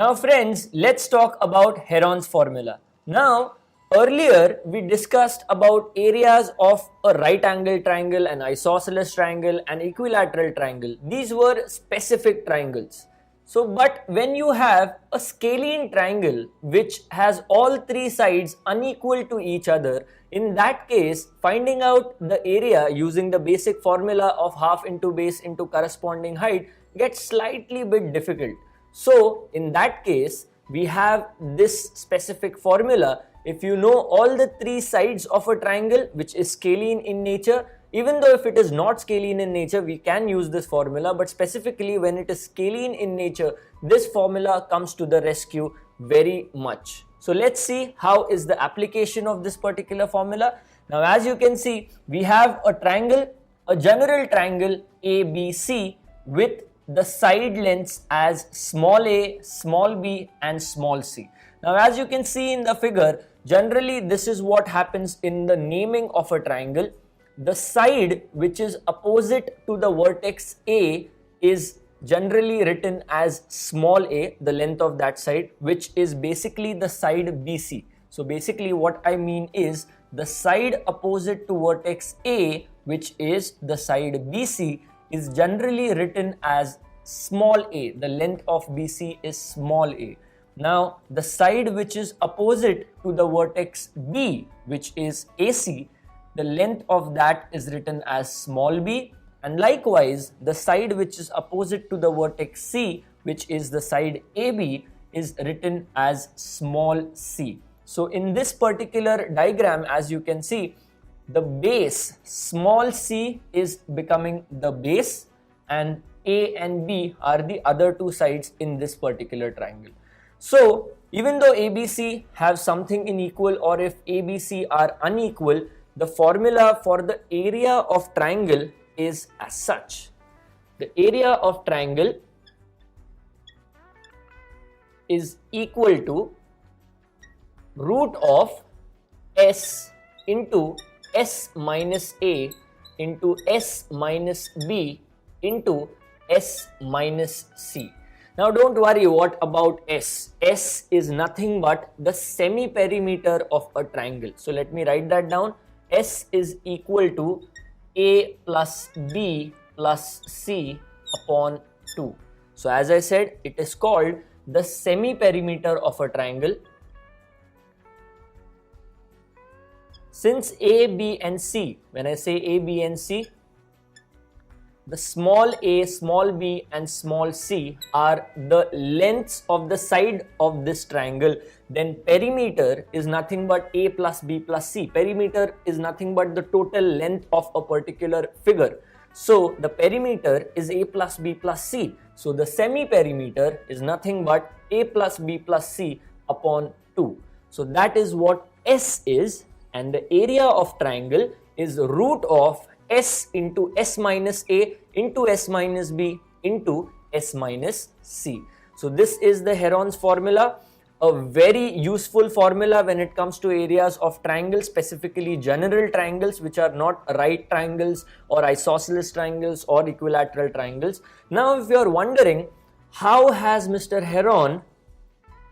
Now friends, let's talk about Heron's formula. Now, earlier we discussed about areas of a right angle triangle, an isosceles triangle, an equilateral triangle. These were specific triangles. So, but when you have a scalene triangle which has all three sides unequal to each other, in that case, finding out the area using the basic formula of half into base into corresponding height gets slightly bit difficult. So, in that case, we have this specific formula. If you know all the three sides of a triangle which is scalene in nature, even though if it is not scalene in nature, we can use this formula, but specifically when it is scalene in nature, this formula comes to the rescue very much. So let's see how is the application of this particular formula. Now as you can see, we have a triangle, a general triangle ABC with the side lengths as small a, small b and small c. Now as you can see in the figure, generally this is what happens in the naming of a triangle. The side which is opposite to the vertex A is generally written as small a, the length of that side, which is basically the side BC. So basically what I mean is the side opposite to vertex A, which is the side BC, is generally written as small a. The length of BC is small a. Now the side which is opposite to the vertex B, which is AC, the length of that is written as small b, and likewise the side which is opposite to the vertex C, which is the side AB, is written as small c. So in this particular diagram, as you can see, the base small c is becoming the base and A and B are the other two sides in this particular triangle. So even though ABC have something in equal, or if ABC are unequal, the formula for the area of triangle is as such. The area of triangle is equal to root of S into S minus A into S minus B into S minus C. Now don't worry what about S. S is nothing but the semi-perimeter of a triangle. So let me write that down. S is equal to A plus B plus C upon 2. So as I said, it is called the semi-perimeter of a triangle. Since A, B and C, when I say A, B and C, the small a, small b and small c are the lengths of the side of this triangle, then perimeter is nothing but a plus b plus c. Perimeter is nothing but the total length of a particular figure. So the perimeter is a plus b plus c. So the semi-perimeter is nothing but a plus b plus c upon 2. So that is what S is, and the area of triangle is root of S into S minus A into S minus B into S minus C. So this is the Heron's formula, a very useful formula when it comes to areas of triangles, specifically general triangles which are not right triangles or isosceles triangles or equilateral triangles. Now if you are wondering, how has Mr. Heron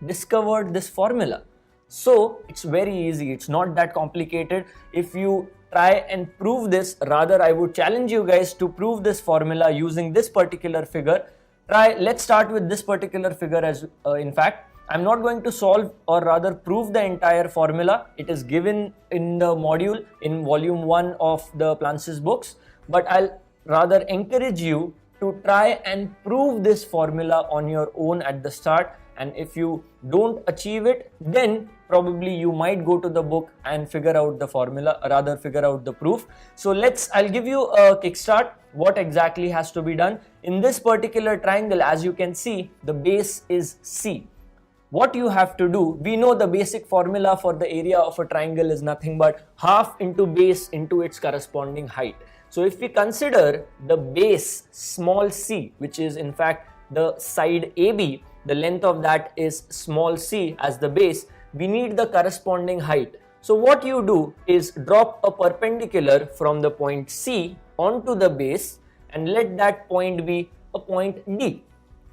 discovered this formula? So it's very easy, it's not that complicated. If you try and prove this, rather I would challenge you guys to prove this formula using this particular figure. Let's start with this particular figure as in fact, I'm not going to solve or rather prove the entire formula. It is given in the module in volume 1 of the Plance's books, but I'll rather encourage you to try and prove this formula on your own at the start. And if you don't achieve it, then probably you might go to the book and figure out the formula, rather figure out the proof. So I'll give you a kickstart. What exactly has to be done? In this particular triangle, as you can see, the base is C. What you have to do, we know the basic formula for the area of a triangle is nothing but half into base into its corresponding height. So if we consider the base small c, which is in fact the side AB, the length of that is small c as the base, we need the corresponding height. So what you do is drop a perpendicular from the point C onto the base and let that point be a point D.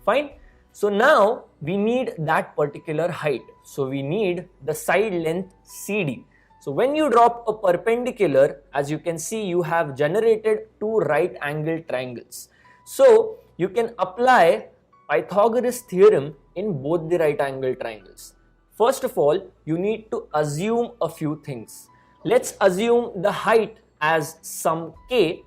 Fine. So now we need that particular height. So we need the side length CD. So when you drop a perpendicular, as you can see, you have generated two right angled triangles. So you can apply Pythagoras theorem in both the right angled triangles. First of all, you need to assume a few things. Let's assume the height as some k.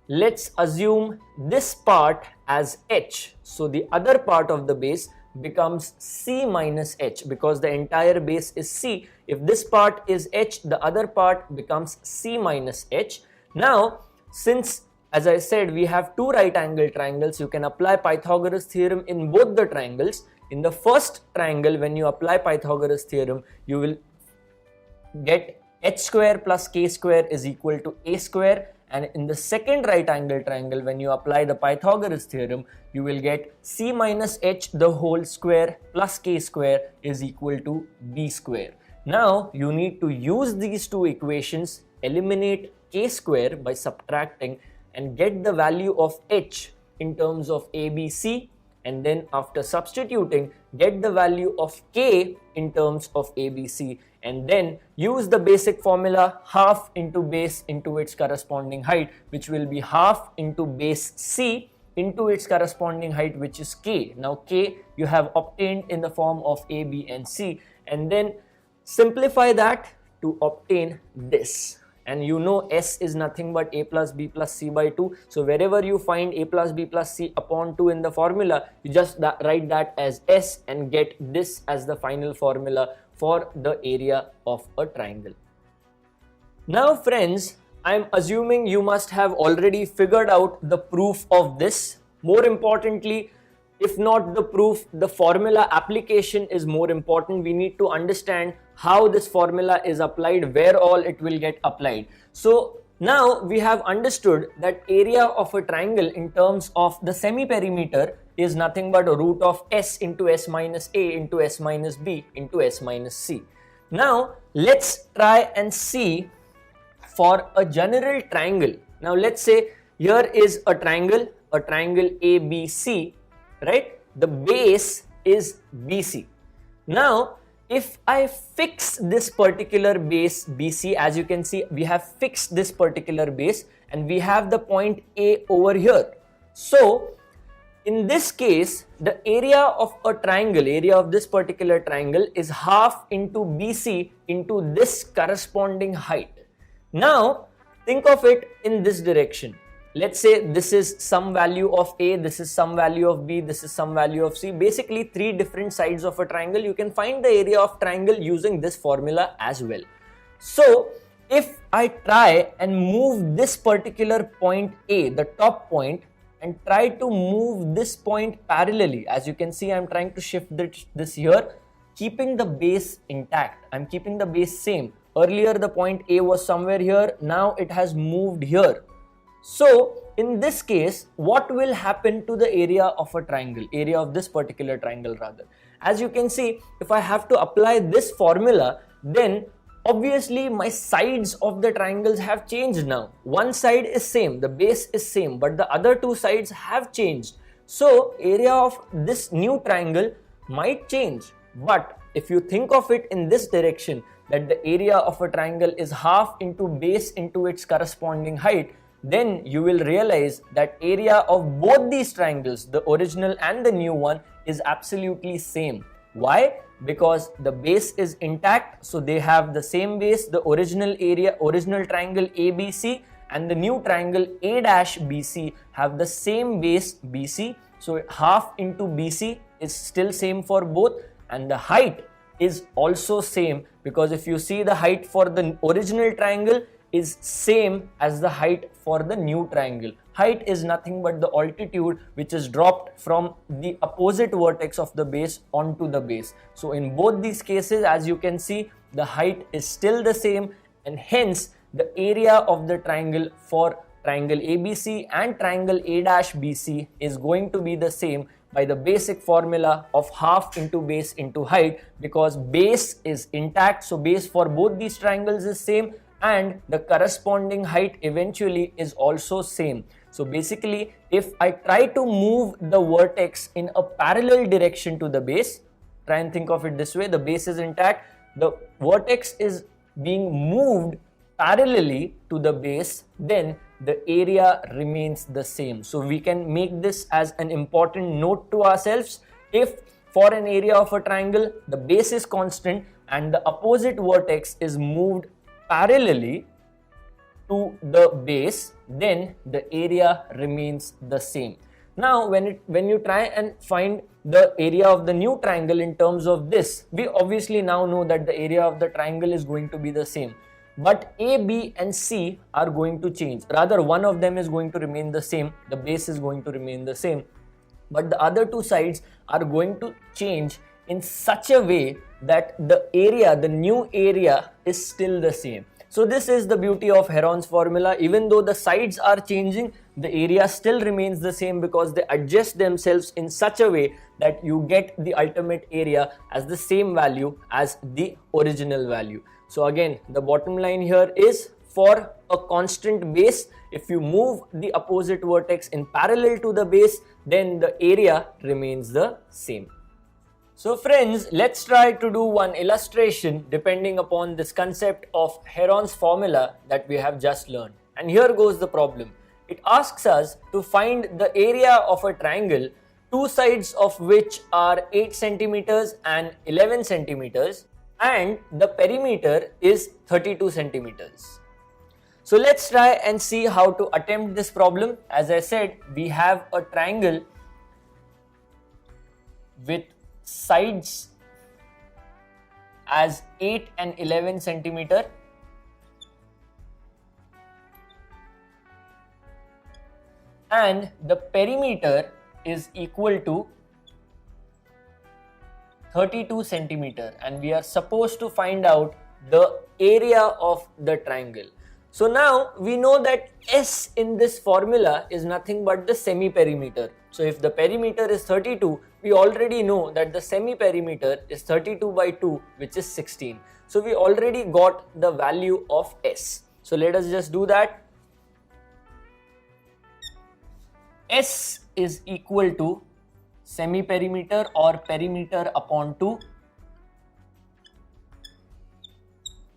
Let's assume this part as h. So the other part of the base becomes c minus h, because the entire base is c. If this part is h, the other part becomes c minus h. Now, since, as I said, we have two right angle triangles, you can apply Pythagoras theorem in both the triangles. In the first triangle, when you apply Pythagoras theorem, you will get h square plus k square is equal to a square. And in the second right angle triangle, when you apply the Pythagoras theorem, you will get c minus h the whole square plus k square is equal to b square. Now you need to use these two equations, eliminate k square by subtracting, and get the value of h in terms of ABC, and then after substituting, get the value of k in terms of ABC, and then use the basic formula half into base into its corresponding height, which will be half into base c into its corresponding height, which is k. Now k you have obtained in the form of a, b and c, and then simplify that to obtain this. And you know s is nothing but a plus b plus c by 2. So wherever you find a plus b plus c upon 2 in the formula, you just write that as s and get this as the final formula for the area of a triangle. Now friends, I am assuming you must have already figured out the proof of this. More importantly, if not the proof, the formula application is more important. We need to understand how this formula is applied, where all it will get applied. So now we have understood that area of a triangle in terms of the semi-perimeter is nothing but a root of s into s minus a into s minus b into s minus c. Now let's try and see for a general triangle. Now let's say here is a triangle ABC, right? The base is BC. Now if I fix this particular base BC, as you can see, we have fixed this particular base and we have the point A over here. So in this case, the area of a triangle, area of this particular triangle is half into BC into this corresponding height. Now think of it in this direction. Let's say this is some value of A, this is some value of B, this is some value of C. Basically three different sides of a triangle. You can find the area of triangle using this formula as well. So if I try and move this particular point A, the top point, and try to move this point parallelly, as you can see, I'm trying to shift this here, keeping the base intact. I'm keeping the base same. Earlier the point A was somewhere here, now it has moved here. So in this case, what will happen to the area of a triangle, area of this particular triangle rather? As you can see, if I have to apply this formula, then obviously my sides of the triangles have changed now. One side is same, the base is same, but the other two sides have changed. So area of this new triangle might change. But if you think of it in this direction, that the area of a triangle is half into base into its corresponding height, then you will realize that area of both these triangles, the original and the new one, is absolutely same. Why? Because the base is intact, so they have the same base. The original area, original triangle ABC and the new triangle A-BC have the same base BC. So half into BC is still same for both, and the height is also same, because if you see the height for the original triangle is same as the height for the new triangle. Height is nothing but the altitude which is dropped from the opposite vertex of the base onto the base. So in both these cases, as you can see, the height is still the same, and hence the area of the triangle for triangle ABC and triangle A-BC is going to be the same by the basic formula of half into base into height, because base is intact. So base for both these triangles is same, and the corresponding height eventually is also same. So basically, if I try to move the vertex in a parallel direction to the base, try and think of it this way: the base is intact, the vertex is being moved parallelly to the base, then the area remains the same. So we can make this as an important note to ourselves. If for an area of a triangle, the base is constant and the opposite vertex is moved parallelly to the base, then the area remains the same. Now when you try and find the area of the new triangle in terms of this, we obviously now know that the area of the triangle is going to be the same, but A, B and C are going to change. Rather, one of them is going to remain the same, the base is going to remain the same, but the other two sides are going to change in such a way that the area, the new area, is still the same. So this is the beauty of Heron's formula. Even though the sides are changing, the area still remains the same because they adjust themselves in such a way that you get the ultimate area as the same value as the original value. So again, the bottom line here is, for a constant base, if you move the opposite vertex in parallel to the base, then the area remains the same. So friends, let's try to do one illustration depending upon this concept of Heron's formula that we have just learned. And here goes the problem. It asks us to find the area of a triangle, two sides of which are 8 centimeters and 11 centimeters, and the perimeter is 32 centimeters. So let's try and see how to attempt this problem. As I said, we have a triangle with sides as 8 and 11 centimeter, and the perimeter is equal to 32 centimeter, and we are supposed to find out the area of the triangle. So now we know that S in this formula is nothing but the semi-perimeter. So if the perimeter is 32, we already know that the semi-perimeter is 32 by 2, which is 16. So we already got the value of S. So let us just do that. S is equal to semi-perimeter or perimeter upon 2.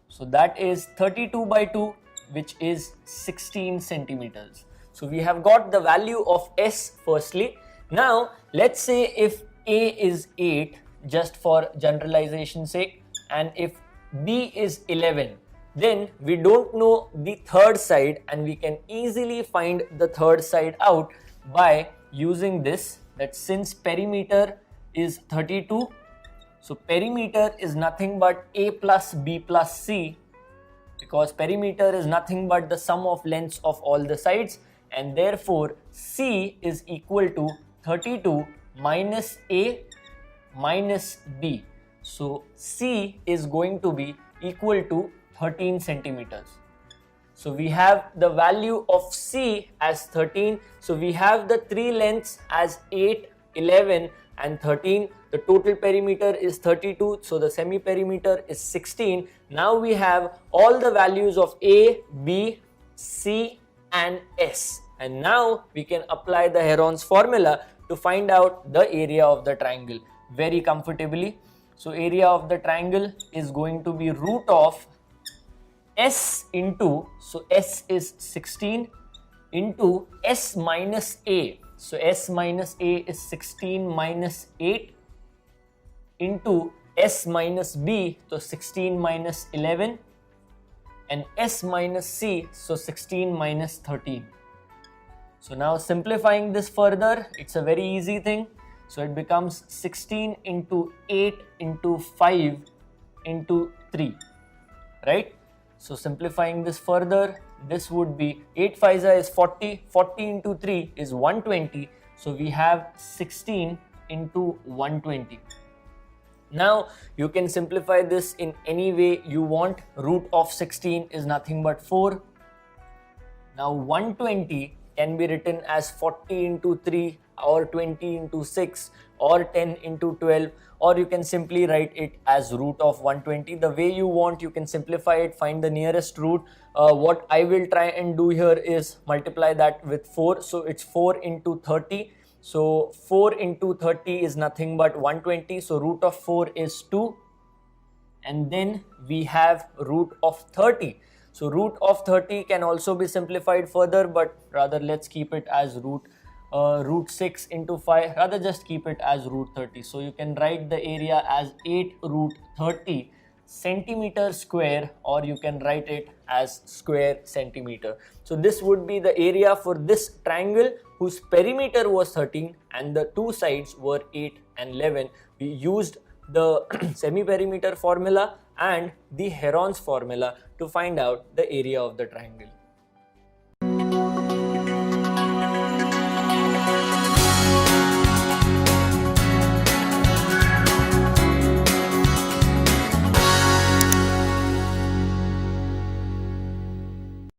So that is 32 by 2, which is 16 centimeters. So we have got the value of S firstly. Now let's say if A is 8, just for generalization sake, and if B is 11, then we don't know the third side, and we can easily find the third side out by using this, that since perimeter is 32, so perimeter is nothing but A plus B plus C, because perimeter is nothing but the sum of lengths of all the sides, and therefore C is equal to 32 minus A minus B. So C is going to be equal to 13 centimeters. So we have the value of C as 13. So we have the three lengths as 8, 11 and 13. The total perimeter is 32. So the semi-perimeter is 16. Now we have all the values of A, B, C and S. And now we can apply the Heron's formula to find out the area of the triangle very comfortably. So area of the triangle is going to be root of S into, so S is 16, into S minus A. So S minus A is 16 minus 8 into S minus B, so 16 minus 11, and S minus C, so 16 minus 13. So now simplifying this further, it's a very easy thing. So it becomes 16 into 8 into 5 into 3, right? So simplifying this further, this would be 8 5 is 40, 40 into 3 is 120. So we have 16 into 120. Now you can simplify this in any way you want. Root of 16 is nothing but 4. Now 120 can be written as 40 into 3 or 20 into 6 or 10 into 12, or you can simply write it as root of 120. The way you want, you can simplify it, find the nearest root. What I will try and do here is multiply that with 4. So it's 4 into 30. So 4 into 30 is nothing but 120. So root of 4 is 2. And then we have root of 30. So root of 30 can also be simplified further, but rather let's keep it as root 6 into 5. Rather just keep it as root 30. So you can write the area as 8 root 30 centimeter square, or you can write it as square centimeter. So this would be the area for this triangle whose perimeter was 13 and the two sides were 8 and 11. We used the semi-perimeter formula and the Heron's formula to find out the area of the triangle.